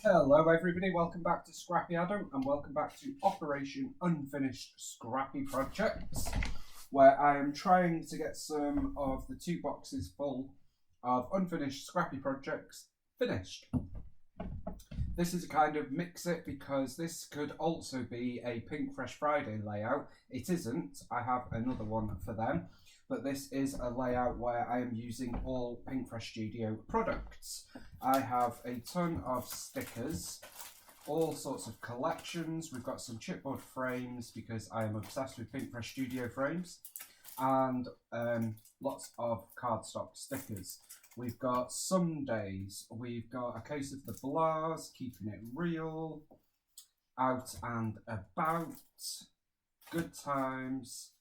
Hello everybody, welcome back to Scrappy Adam and welcome back to Operation Unfinished Scrappy Projects, where I am trying to get some of the 2 boxes full of unfinished Scrappy Projects finished. This is a kind of mix-it because this could also be a Pinkfresh Friday layout. It isn't, I have another one for them, but this is a layout where I am using all Pinkfresh Studio products. I have a ton of stickers, all sorts of collections. We've got some chipboard frames because I am obsessed with Pinkfresh Studio frames, and lots of cardstock stickers. We've got Sundays, we've got a case of the Blahs, keeping it real, out and about, good times,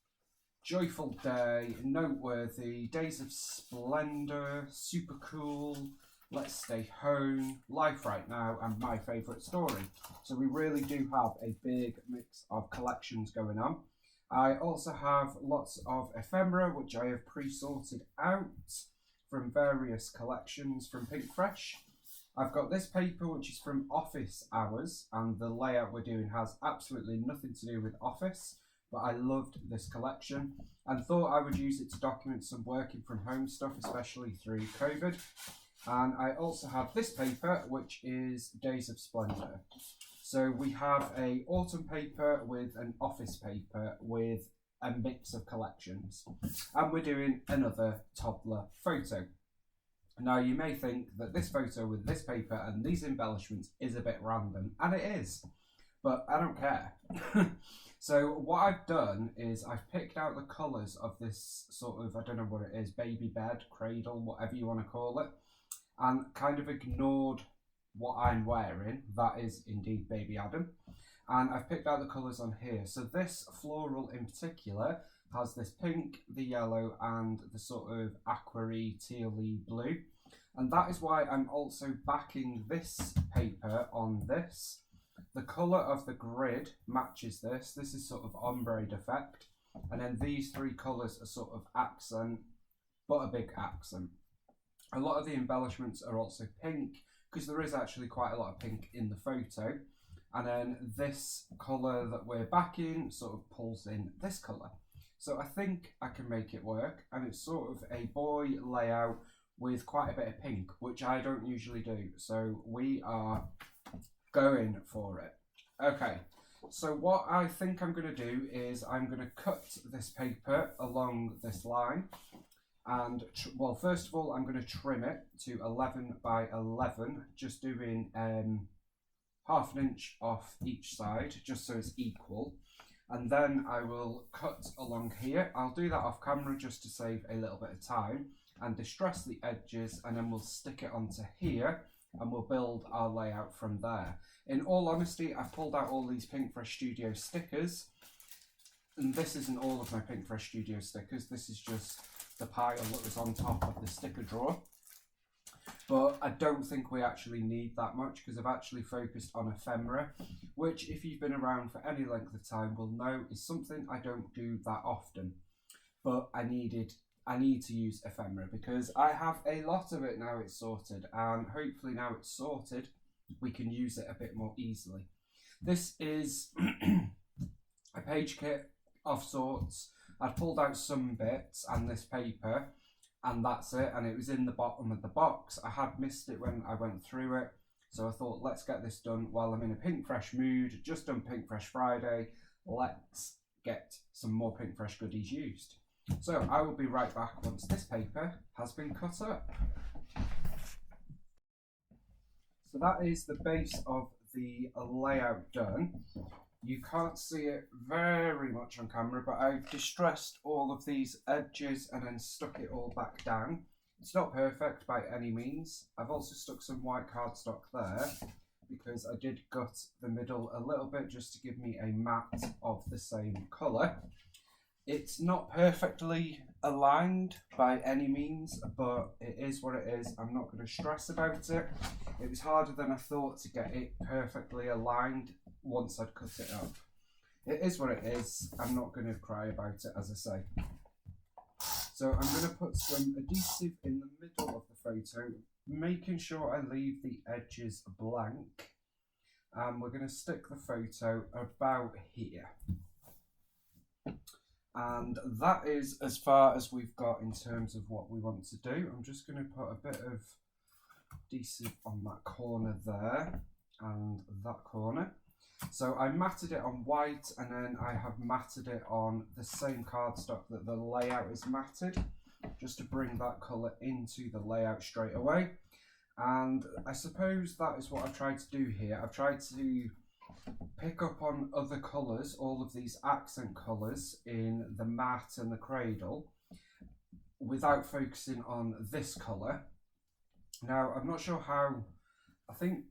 joyful day, noteworthy, days of splendor, super cool, let's stay home, life right now, and my favourite story. So we really do have a big mix of collections going on. I also have lots of ephemera, which I have pre-sorted out from various collections from Pinkfresh. I've got this paper, which is from office hours, and the layout we're doing has absolutely nothing to do with office, but I loved this collection and thought I would use it to document some working from home stuff, especially through COVID. And I also have this paper, which is Days of Splendor. So we have a autumn paper with an office paper with a mix of collections. And we're doing another toddler photo. Now you may think that this photo with this paper and these embellishments is a bit random, and it is, but I don't care. So what I've done is I've picked out the colours of this sort of, I don't know what it is, baby bed, cradle, whatever you want to call it, and kind of ignored what I'm wearing. That is indeed Baby Adam. And I've picked out the colours on here. So this floral in particular has this pink, the yellow, and the sort of aqua-y, teal-y blue. And that is why I'm also backing this paper on this. The colour of the grid matches this. This is sort of ombre effect. And then these 3 colours are sort of accent, but a big accent. A lot of the embellishments are also pink, because there is actually quite a lot of pink in the photo. And then this colour that we're backing sort of pulls in this colour. So I think I can make it work, and it's sort of a boy layout with quite a bit of pink, which I don't usually do. So we are going for it. Okay, so what I think I'm going to do is I'm going to cut this paper along this line. And well, first of all, I'm going to trim it to 11 by 11, just doing half an inch off each side, just so it's equal. And then I will cut along here. I'll do that off camera just to save a little bit of time, and distress the edges, and then we'll stick it onto here and we'll build our layout from there. In all honesty, I've pulled out all these Pinkfresh Studio stickers, and this isn't all of my Pinkfresh Studio stickers. This is just the pile that was on top of the sticker drawer. But I don't think we actually need that much, because I've actually focused on ephemera, which if you've been around for any length of time will know is something I don't do that often. But I need to use ephemera because I have a lot of it now it's sorted, and hopefully now it's sorted we can use it a bit more easily. This is a page kit of sorts. I've pulled out some bits and this paper, and that's it, and it was in the bottom of the box. I had missed it when I went through it, so I thought let's get this done while I'm in a Pinkfresh mood. Just done Pinkfresh Friday, let's get some more Pinkfresh goodies used. So I will be right back once this paper has been cut up. So that is the base of the layout done. You can't see it very much on camera, but I've distressed all of these edges and then stuck it all back down. It's not perfect by any means. I've also stuck some white cardstock there because I did gut the middle a little bit just to give me a mat of the same colour. It's not perfectly aligned by any means, but it is what it is. I'm not going to stress about it. It was harder than I thought to get it perfectly aligned once I'd cut it up. It is what it is. I'm not going to cry about it, as I say. So I'm going to put some adhesive in the middle of the photo making sure I leave the edges blank. And we're going to stick the photo about here. And that is as far as we've got in terms of what we want to do. I'm just going to put a bit of adhesive on that corner there and that corner. So I matted it on white, and then I have matted it on the same cardstock that the layout is matted, just to bring that colour into the layout straight away. And I suppose that is what I've tried to do here. I've tried to pick up on other colours, all of these accent colours in the mat and the cradle, without focusing on this colour. Now, I'm not sure how, I think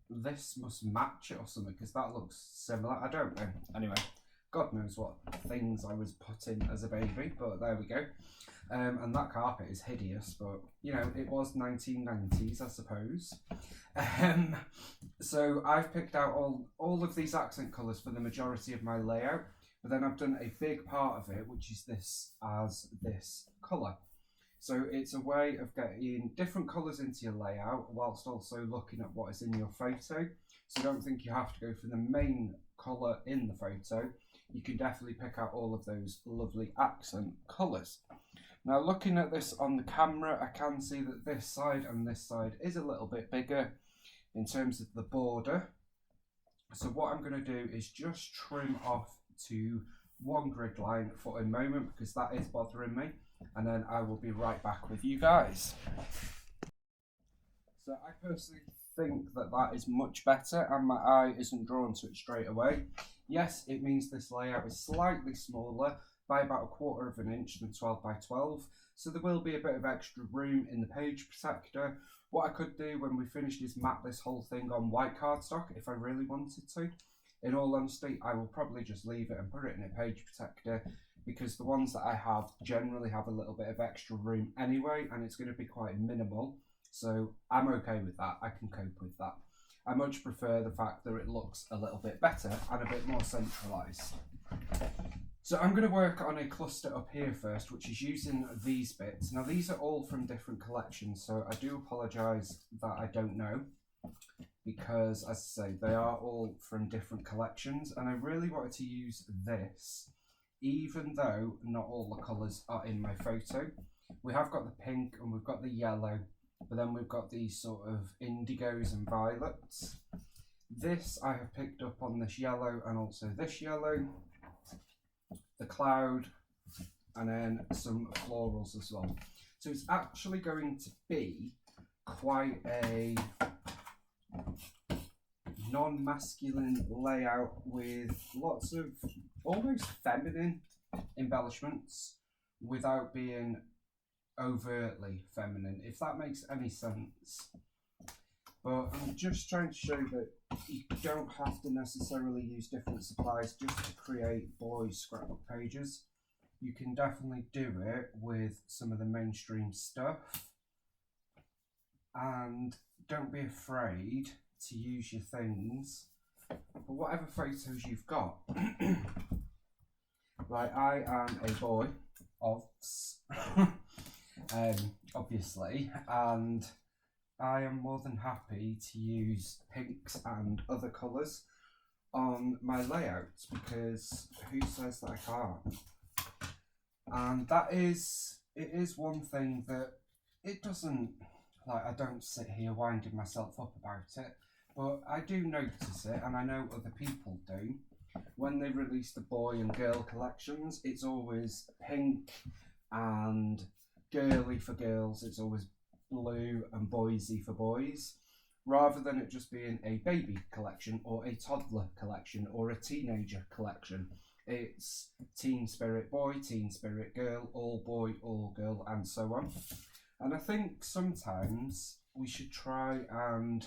this must match it or something, because that looks similar. I don't know. Anyway, God knows what things I was putting as a baby, but there we go. And that carpet is hideous, but you know, it was 1990s, I suppose. So I've picked out all of these accent colours for the majority of my layout, but then I've done a big part of it, which is this as this colour. So it's a way of getting different colours into your layout whilst also looking at what is in your photo. So don't think you have to go for the main colour in the photo. You can definitely pick out all of those lovely accent colours. Now, looking at this on the camera, I can see that this side and this side is a little bit bigger in terms of the border. So what I'm going to do is just trim off to one grid line for a moment, because that is bothering me, and then I will be right back with you guys. So I personally think that that is much better, and my eye isn't drawn to it straight away. Yes, it means this layout is slightly smaller by about 1/4 of an inch than 12 by 12, so there will be a bit of extra room in the page protector. What I could do when we finished is mat this whole thing on white cardstock if I really wanted to. In all honesty, I will probably just leave it and put it in a page protector, because the ones that I have generally have a little bit of extra room anyway, and it's going to be quite minimal, so I'm okay with that. I can cope with that. I much prefer the fact that it looks a little bit better and a bit more centralised. So I'm going to work on a cluster up here first, which is using these bits. Now these are all from different collections, so I do apologise that I don't know, because as I say, they are all from different collections, and I really wanted to use this, even though not all the colours are in my photo. We have got the pink and we've got the yellow, but then we've got these sort of indigos and violets. This I have picked up on this yellow and also this yellow, the cloud, and then some florals as well. So it's actually going to be quite a non-masculine layout with lots of almost feminine embellishments without being overtly feminine, if that makes any sense. But I'm just trying to show that you don't have to necessarily use different supplies just to create boys scrapbook pages. You can definitely do it with some of the mainstream stuff, and don't be afraid to use your things for whatever photos you've got. Like, I am a boy, obviously, and I am more than happy to use pinks and other colours on my layouts, because who says that I can't? And it is one thing that it doesn't, like, I don't sit here winding myself up about it, but I do notice it, and I know other people do. When they release the boy and girl collections, it's always pink and girly for girls, it's always blue and boysy for boys, rather than it just being a baby collection or a toddler collection or a teenager collection. It's teen spirit boy, teen spirit girl, all boy, all girl, and so on. And I think sometimes we should try and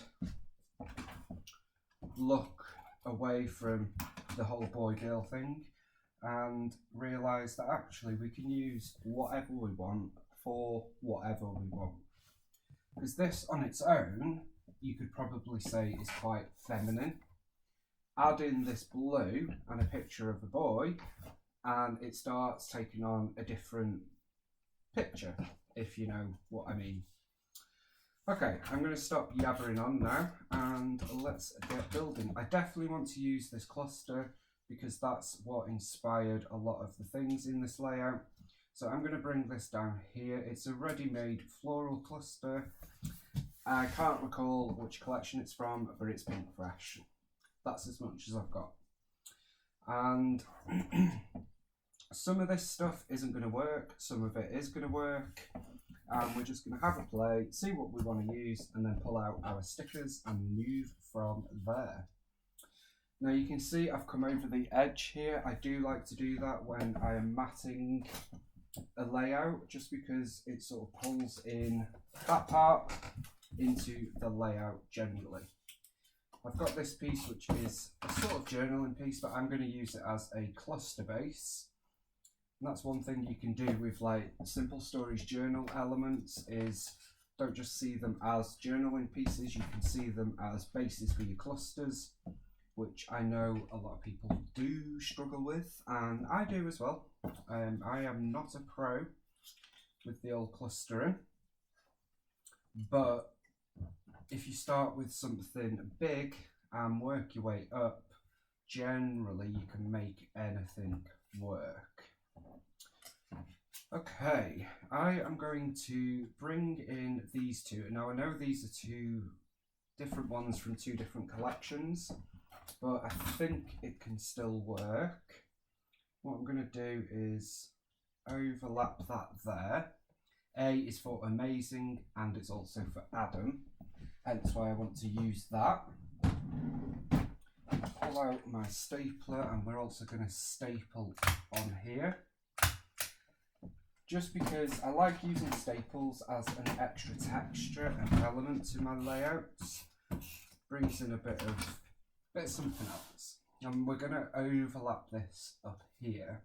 look away from the whole boy-girl thing and realise that actually we can use whatever we want for whatever we want. Because this on its own, you could probably say is quite feminine. Add in this blue and a picture of a boy, and it starts taking on a different picture, if you know what I mean. Okay, I'm going to stop yabbering on now and let's get building. I definitely want to use this cluster because that's what inspired a lot of the things in this layout. So I'm going to bring this down here. It's a ready-made floral cluster. I can't recall which collection it's from, but it's Pinkfresh. That's as much as I've got. And some of this stuff isn't going to work, some of it is going to work. And we're just going to have a play, see what we want to use, and then pull out our stickers and move from there. Now you can see I've come over the edge here. I do like to do that when I am matting a layout, just because it sort of pulls in that part into the layout generally. I've got this piece which is a sort of journaling piece, but I'm going to use it as a cluster base. And that's one thing you can do with like Simple Stories journal elements, is don't just see them as journaling pieces, you can see them as bases for your clusters, which I know a lot of people do struggle with, and I do as well. I am not a pro with the old clustering, but if you start with something big and work your way up, generally you can make anything work. Okay, I am going to bring in these two. Now I know these are two different ones from two different collections, but I think it can still work. What I'm going to do is overlap that there. A is for amazing and it's also for Adam, hence why I want to use that. Pull out my stapler and we're also going to staple on here. Just because I like using staples as an extra texture and element to my layouts. Brings in a bit of something else. And we're going to overlap this up here,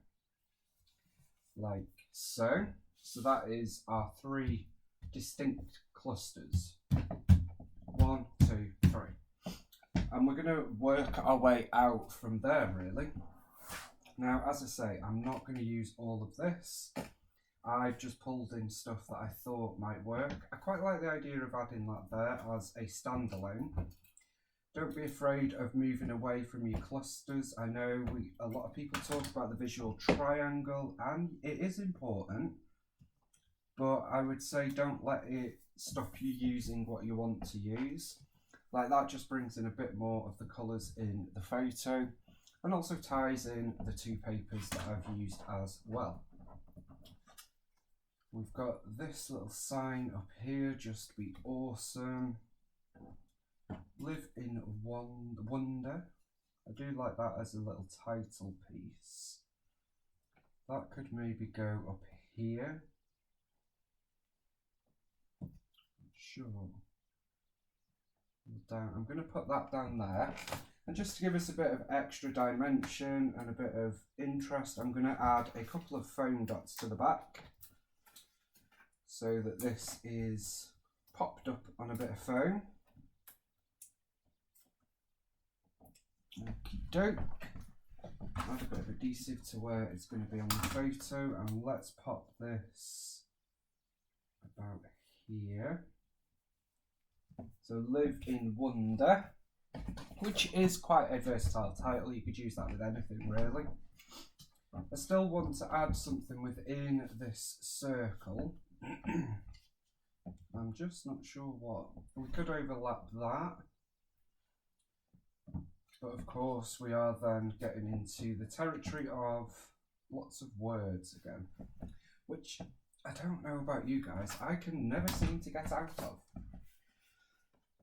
like so. So that is our three distinct clusters. 1, 2, 3. And we're going to work our way out from there, really. Now, as I say, I'm not going to use all of this. I've just pulled in stuff that I thought might work. I quite like the idea of adding that there as a standalone. Don't be afraid of moving away from your clusters. I know a lot of people talk about the visual triangle, and it is important, but I would say don't let it stop you using what you want to use. Like that just brings in a bit more of the colours in the photo, and also ties in the two papers that I've used as well. We've got this little sign up here, just be awesome. Live in wonder. I do like that as a little title piece. That could maybe go up here. Sure. Down. I'm going to put that down there. And just to give us a bit of extra dimension and a bit of interest, I'm going to add a couple of foam dots to the back, so that this is popped up on a bit of foam. Okie doke. Add a bit of adhesive to where it's going to be on the photo, and let's pop this about here. So Live in Wonder, which is quite a versatile title. You could use that with anything really. I still want to add something within this circle. I'm just not sure what. We could overlap that, but of course we are then getting into the territory of lots of words again, which I don't know about you guys, I can never seem to get out of.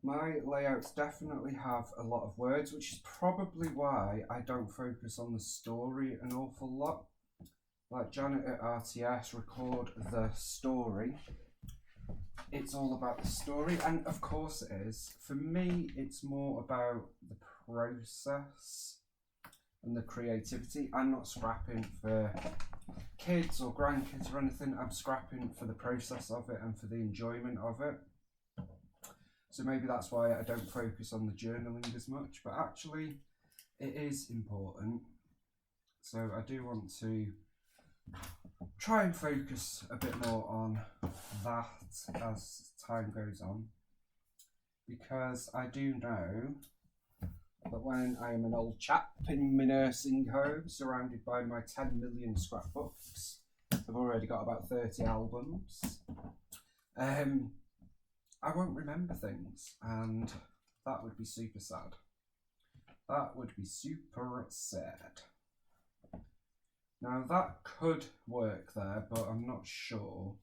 My layouts definitely have a lot of words, which is probably why I don't focus on the story an awful lot. Like Janet at RTS, record the story. It's all about the story, and of course it is. For me, it's more about the process and the creativity. I'm not scrapping for kids or grandkids or anything. I'm scrapping for the process of it and for the enjoyment of it. So maybe that's why I don't focus on the journaling as much, but actually it is important. So I do want to try and focus a bit more on that as time goes on. because I do know that when I am an old chap in my nursing home surrounded by my 10 million scrapbooks, I've already got about 30 albums, I won't remember things, and that would be super sad. That would be super sad. Now that could work there, but I'm not sure.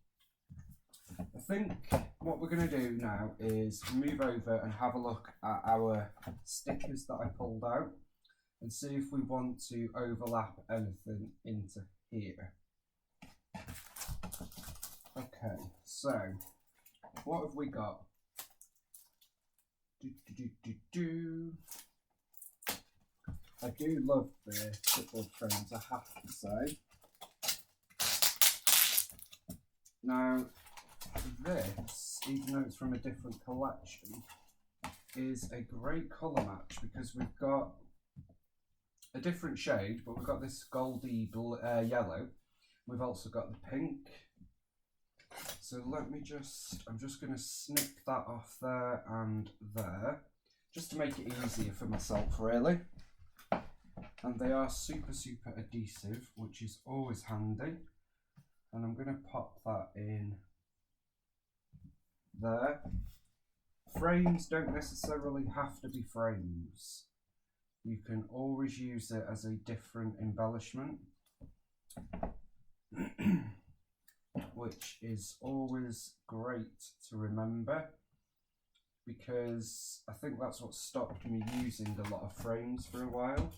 I think what we're going to do now is move over and have a look at our stickers that I pulled out and see if we want to overlap anything into here. Okay, so what have we got? I do love the clipboard frames, I have to say. Now, this, even though it's from a different collection, is a great colour match because we've got a different shade, but we've got this goldy yellow. We've also got the pink. So let me I'm just going to snip that off there and there, just to make it easier for myself, really. And they are super, super adhesive, which is always handy. And I'm going to pop that in there. Frames don't necessarily have to be frames. You can always use it as a different embellishment, which is always great to remember, because I think that's what stopped me using a lot of frames for a while.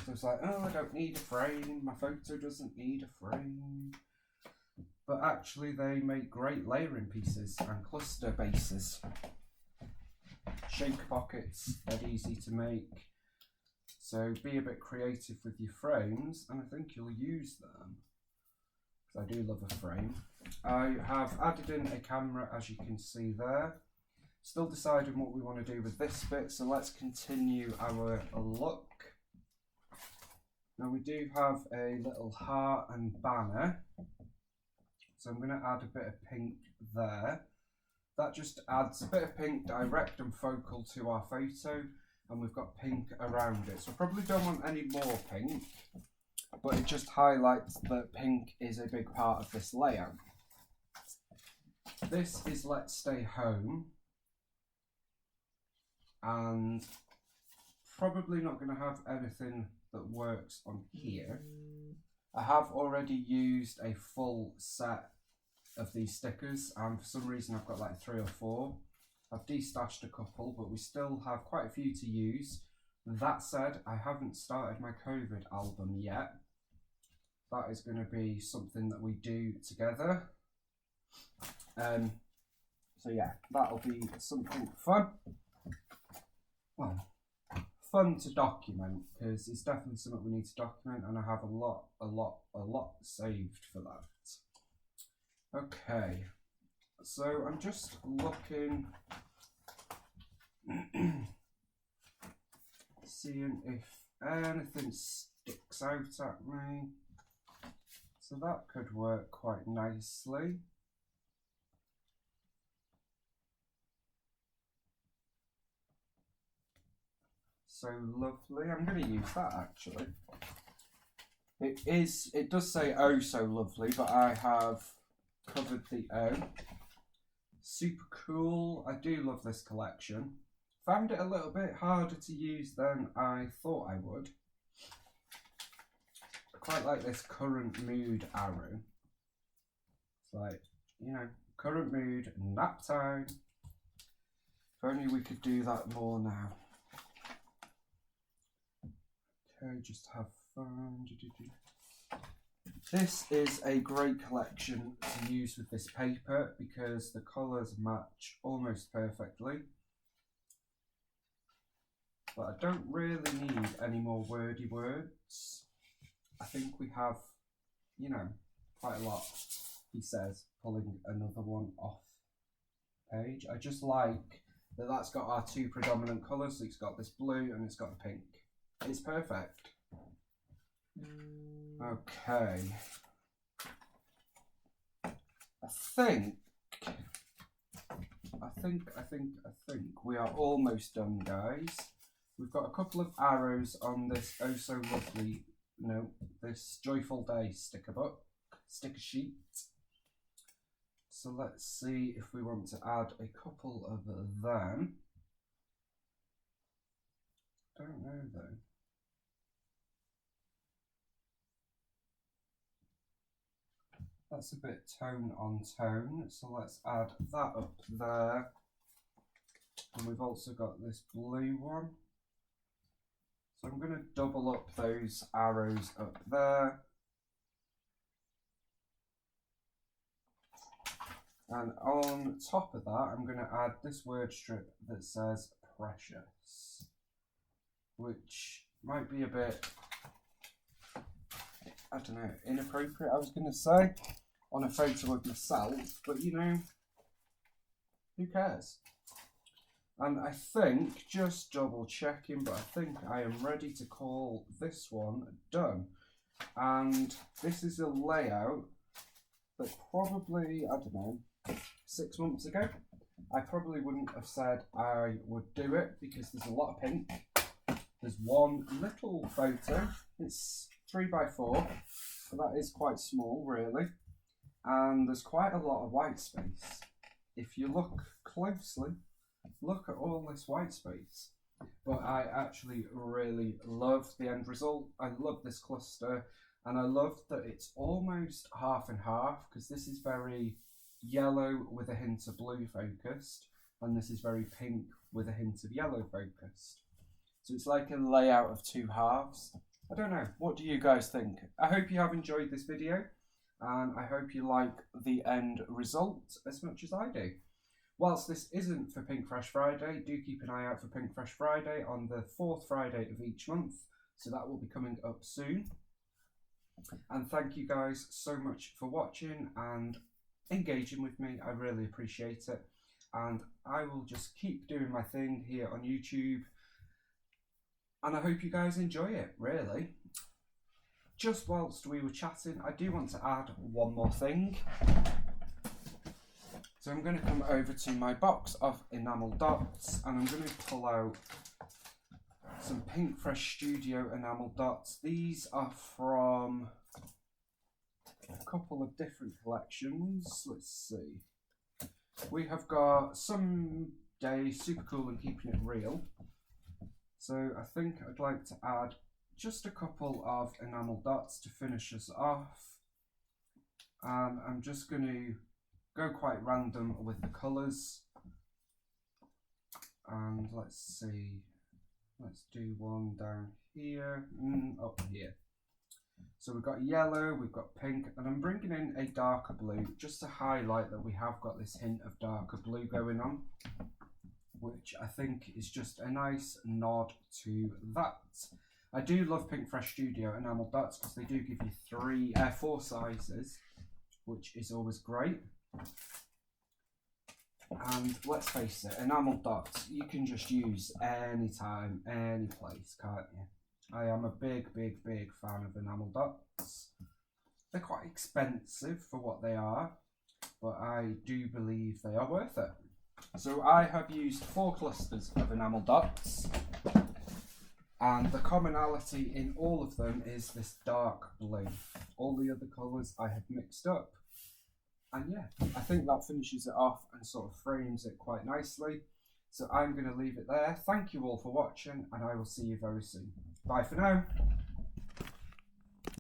So it's like, oh, I don't need a frame, my photo doesn't need a frame. But actually they make great layering pieces and cluster bases. Shake pockets, they're easy to make. So be a bit creative with your frames, and I think you'll use them. Because I do love a frame. I have added in a camera, as you can see there. Still deciding what we want to do with this bit, so let's continue our look. Now we do have a little heart and banner, so I'm going to add a bit of pink there. That just adds a bit of pink direct and focal to our photo, and we've got pink around it. So I probably don't want any more pink, but it just highlights that pink is a big part of this layout. This is Let's Stay Home, and probably not going to have anything that works on here. I have already used a full set of these stickers, and for some reason I've got like 3 or 4. I've destashed a couple, but we still have quite a few to use. That said, I haven't started my COVID album yet. That is going to be something that we do together. So yeah, that'll be something fun. Well, fun to document, because it's definitely something we need to document, and I have a lot saved for that. Okay, so I'm just looking, seeing if anything sticks out at me. So that could work quite nicely. So lovely. I'm going to use that actually. It does say oh so lovely, but I have covered the O. Super cool. I do love this collection. Found it a little bit harder to use than I thought I would. I quite like this current mood arrow. It's like, you know, current mood, nap time. If only we could do that more now. Okay, just have fun. This is a great collection to use with this paper because the colours match almost perfectly. But I don't really need any more wordy words. I think we have, you know, quite a lot, he says, pulling another one off page. I just like that that's got our 2 predominant colours. So it's got this blue and it's got the pink. It's perfect. Okay. I think I think we are almost done, guys. We've got a couple of arrows on this oh so lovely, this Joyful Day sticker sheet. So let's see if we want to add a couple of them. Don't know though. That's a bit tone on tone, so let's add that up there. And we've also got this blue one. So I'm going to double up those arrows up there. And on top of that, I'm going to add this word strip that says precious, which might be a bit, I don't know, inappropriate, I was going to say, on a photo of myself, but who cares? And I think, just double checking, but I think I am ready to call this one done. And this is a layout that probably, I don't know, 6 months ago, I probably wouldn't have said I would do it because there's a lot of pink. There's one little photo, it's 3x4, so that is quite small really. And there's quite a lot of white space. If you look closely, look at all this white space. But I actually really love the end result. I love this cluster, and I love that it's almost half and half, because this is very yellow with a hint of blue focused, and this is very pink with a hint of yellow focused. So it's like a layout of two halves. I don't know, what do you guys think? I hope you have enjoyed this video, and I hope you like the end result as much as I do. Whilst this isn't for Pinkfresh Friday, do keep an eye out for Pinkfresh Friday on the 4th Friday of each month, so that will be coming up soon. And thank you guys so much for watching and engaging with me. I really appreciate it, and I will just keep doing my thing here on YouTube, and I hope you guys enjoy it, really. Just whilst we were chatting, I do want to add one more thing. So I'm going to come over to my box of enamel dots, and I'm going to pull out some Pinkfresh Studio enamel dots. These are from a couple of different collections. Let's see. We have got Someday Super Cool and Keeping It Real. So I think I'd like to add just a couple of enamel dots to finish us off. And I'm just going to go quite random with the colours. And let's see. Let's do one down here, up here. So we've got yellow, we've got pink, and I'm bringing in a darker blue just to highlight that we have got this hint of darker blue going on, which I think is just a nice nod to that. I do love Pinkfresh Studio enamel dots because they do give you 4 sizes, which is always great. And let's face it, enamel dots you can just use anytime, any place, can't you? I am a big fan of enamel dots. They're quite expensive for what they are, but I do believe they are worth it. So I have used 4 clusters of enamel dots, and the commonality in all of them is this dark blue. All the other colours I have mixed up. And yeah, I think that finishes it off and sort of frames it quite nicely. So I'm going to leave it there. Thank you all for watching, and I will see you very soon. Bye for now.